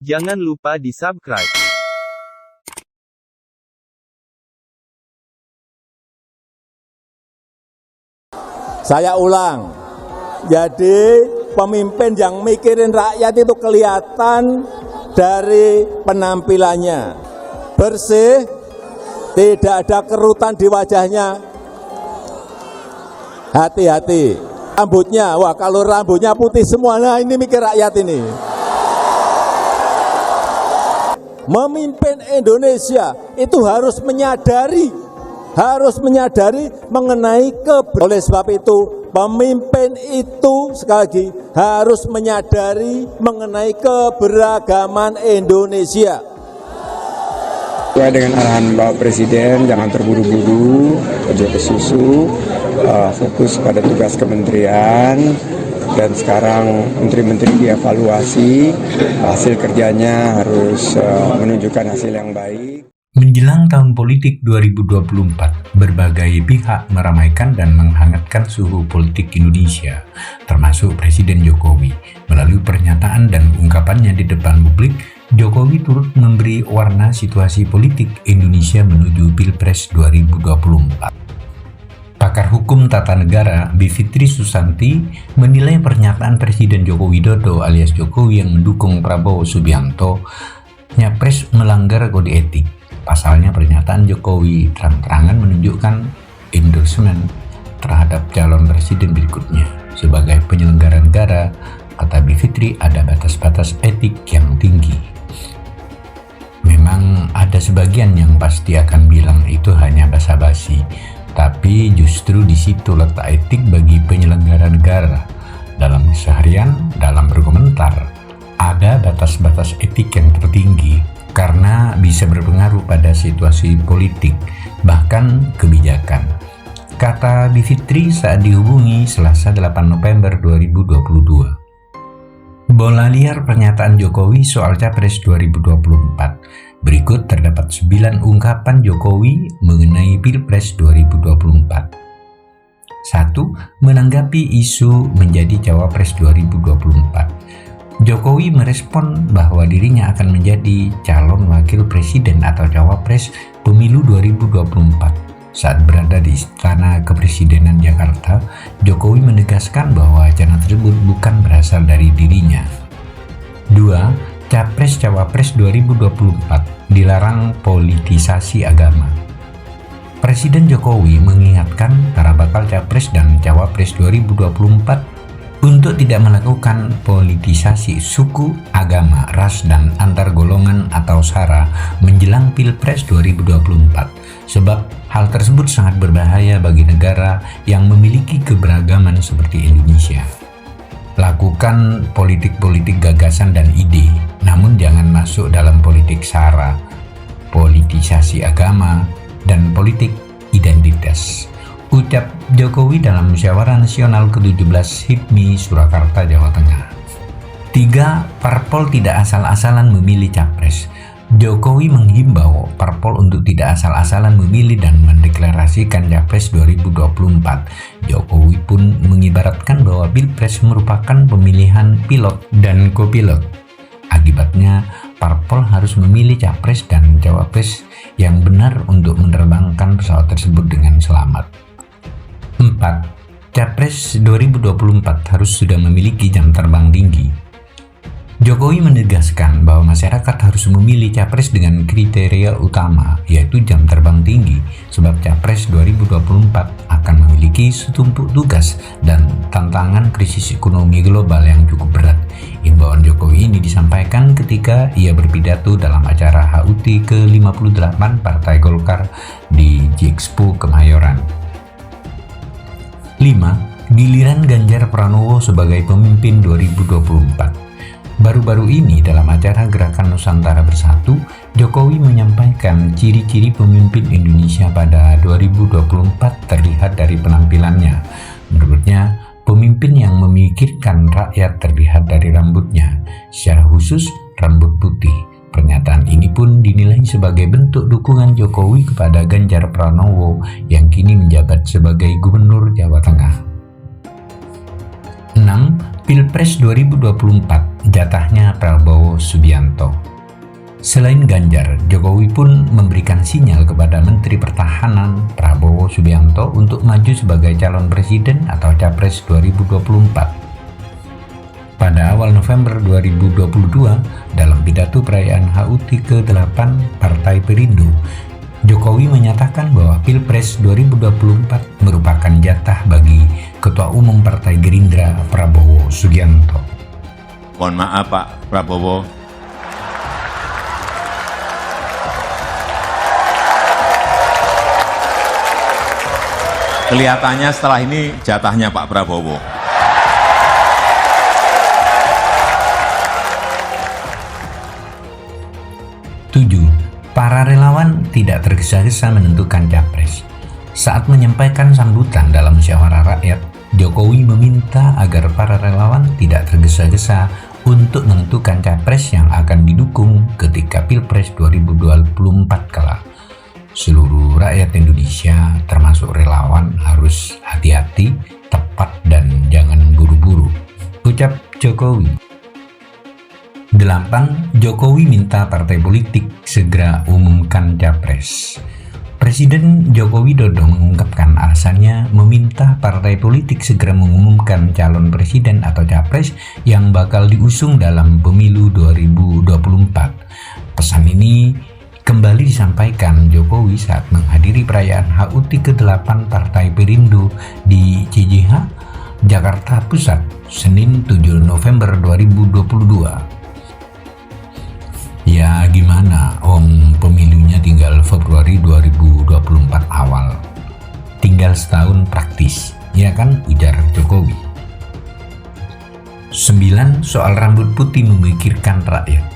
Jangan lupa di-subscribe. Saya ulang, jadi pemimpin yang mikirin rakyat itu kelihatan dari penampilannya. Bersih, tidak ada kerutan di wajahnya. Hati-hati, rambutnya, wah kalau rambutnya putih semua, nah ini mikir rakyat ini. Memimpin Indonesia itu harus menyadari mengenai oleh sebab itu pemimpin itu sekali lagi harus menyadari mengenai keberagaman Indonesia. Sesuai dengan arahan Bapak Presiden, jangan terburu-buru, kerja ke susu, fokus pada tugas kementerian, dan sekarang menteri-menteri dievaluasi, hasil kerjanya harus menunjukkan hasil yang baik. Menjelang tahun politik 2024, berbagai pihak meramaikan dan menghangatkan suhu politik Indonesia, termasuk Presiden Jokowi. Melalui pernyataan dan ungkapannya di depan publik, Jokowi turut memberi warna situasi politik Indonesia menuju Pilpres 2024. Pakar hukum tata negara Bivitri Susanti menilai pernyataan Presiden Joko Widodo alias Jokowi yang mendukung Prabowo Subianto Nyapres melanggar kode etik. Pasalnya pernyataan Jokowi terang-terangan menunjukkan endorsement terhadap calon presiden berikutnya. Sebagai penyelenggara negara, kata Bivitri, ada batas-batas etik yang tinggi. Memang ada sebagian yang pasti akan bilang itu hanya basa-basi, tapi justru di situ letak etik bagi penyelenggara negara. Dalam keseharian, dalam berkomentar, ada batas-batas etik yang tertinggi karena bisa berpengaruh pada situasi politik, bahkan kebijakan. Kata Bivitri saat dihubungi Selasa 8 November 2022. Bola liar pernyataan Jokowi soal Capres 2024. Berikut terdapat 9 ungkapan Jokowi mengenai Pilpres 2024. 1. Menanggapi isu menjadi Cawapres 2024. Jokowi merespon bahwa dirinya akan menjadi calon wakil presiden atau cawapres pemilu 2024. Saat berada di Istana Kepresidenan Jakarta, Jokowi menegaskan bahwa wacana tersebut bukan berasal dari dirinya. 2. Capres-Cawapres 2024 dilarang politisasi agama. Presiden Jokowi mengingatkan para bakal Capres dan Cawapres 2024 untuk tidak melakukan politisasi suku, agama, ras, dan antar golongan atau SARA menjelang Pilpres 2024, sebab hal tersebut sangat berbahaya bagi negara yang memiliki keberagaman seperti Indonesia. Lakukan politik-politik gagasan dan ide, namun jangan masuk dalam politik SARA, politisasi agama, dan politik identitas. Ucap Jokowi dalam Musyawarah Nasional ke-17 HIPMI Surakarta, Jawa Tengah. 3. Parpol tidak asal-asalan memilih capres. Jokowi menghimbau parpol untuk tidak asal-asalan memilih dan mendeklarasikan capres 2024. Jokowi pun mengibaratkan bahwa Pilpres merupakan pemilihan pilot dan kopilot. Akibatnya, parpol harus memilih capres dan cawapres yang benar untuk menerbangkan pesawat tersebut dengan selamat. 4. Capres 2024 harus sudah memiliki jam terbang tinggi. Jokowi menegaskan bahwa masyarakat harus memilih capres dengan kriteria utama, yaitu jam terbang tinggi, sebab capres 2024 akan memiliki setumpuk tugas dan tantangan krisis ekonomi global yang cukup berat. Imbauan Jokowi ini disampaikan ketika ia berpidato dalam acara HUT ke-58 Partai Golkar di Jexpo Kemayoran. 5. Giliran Ganjar Pranowo sebagai pemimpin 2024. Baru-baru ini dalam acara Gerakan Nusantara Bersatu, Jokowi menyampaikan ciri-ciri pemimpin Indonesia pada 2024 terlihat dari penampilannya. Menurutnya, pemimpin yang memikirkan rakyat terlihat dari rambutnya, secara khusus rambut putih. Pernyataan ini pun dinilai sebagai bentuk dukungan Jokowi kepada Ganjar Pranowo yang kini menjabat sebagai Gubernur Jawa Tengah. 6. Pilpres 2024 jatahnya Prabowo Subianto. Selain Ganjar, Jokowi pun memberikan sinyal kepada Menteri Pertahanan Prabowo Subianto untuk maju sebagai calon presiden atau capres 2024. Pada awal November 2022, dalam pidato perayaan HUT ke-8 Partai Perindo, Jokowi menyatakan bahwa Pilpres 2024 merupakan jatah bagi Ketua Umum Partai Gerindra Prabowo Subianto. Mohon maaf Pak Prabowo, kelihatannya setelah ini jatahnya Pak Prabowo. Para relawan tidak tergesa-gesa menentukan capres. Saat menyampaikan sambutan dalam musyawarah rakyat, Jokowi meminta agar para relawan tidak tergesa-gesa untuk menentukan capres yang akan didukung ketika Pilpres 2024 kelak. Seluruh rakyat Indonesia, termasuk relawan, harus hati-hati, tepat, dan jangan buru-buru, ucap Jokowi. 8. Jokowi minta partai politik segera umumkan capres. Presiden Joko Widodo mengungkapkan alasannya meminta partai politik segera mengumumkan calon presiden atau capres yang bakal diusung dalam pemilu 2024. Pesan ini kembali disampaikan Jokowi saat menghadiri perayaan HUT ke-8 Partai Perindo di CJH, Jakarta Pusat, Senin 7 November 2022. Ya gimana, pemilunya tinggal Februari 2024 awal. Tinggal setahun praktis, ya kan, ujar Jokowi. 9. Soal rambut putih memikirkan rakyat.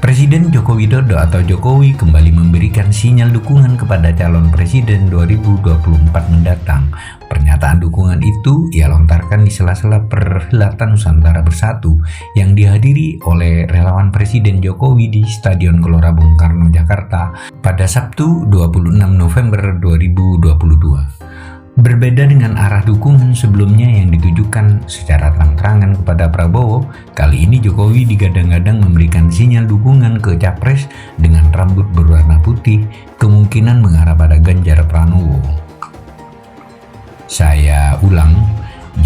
Presiden Joko Widodo atau Jokowi kembali memberikan sinyal dukungan kepada calon presiden 2024 mendatang. Pernyataan dukungan itu ia lontarkan di sela-sela perhelatan Nusantara Bersatu yang dihadiri oleh relawan Presiden Jokowi di Stadion Gelora Bung Karno, Jakarta pada Sabtu 26 November 2022. Berbeda dengan arah dukungan sebelumnya yang ditujukan secara terang-terangan kepada Prabowo, kali ini Jokowi digadang-gadang memberikan sinyal dukungan ke capres dengan rambut berwarna putih, kemungkinan mengarah pada Ganjar Pranowo. Saya ulang,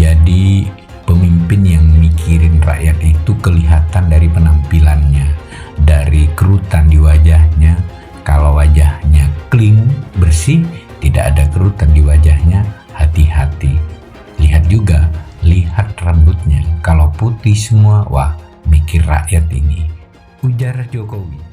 jadi pemimpin yang mikirin rakyat itu kelihatan dari penampilannya, dari kerutan di wajahnya. Kalau wajahnya clean, bersih, tidak ada kerutan di wajahnya, hati-hati. Lihat juga, lihat rambutnya. Kalau putih semua, wah, mikir rakyat ini, ujar Jokowi.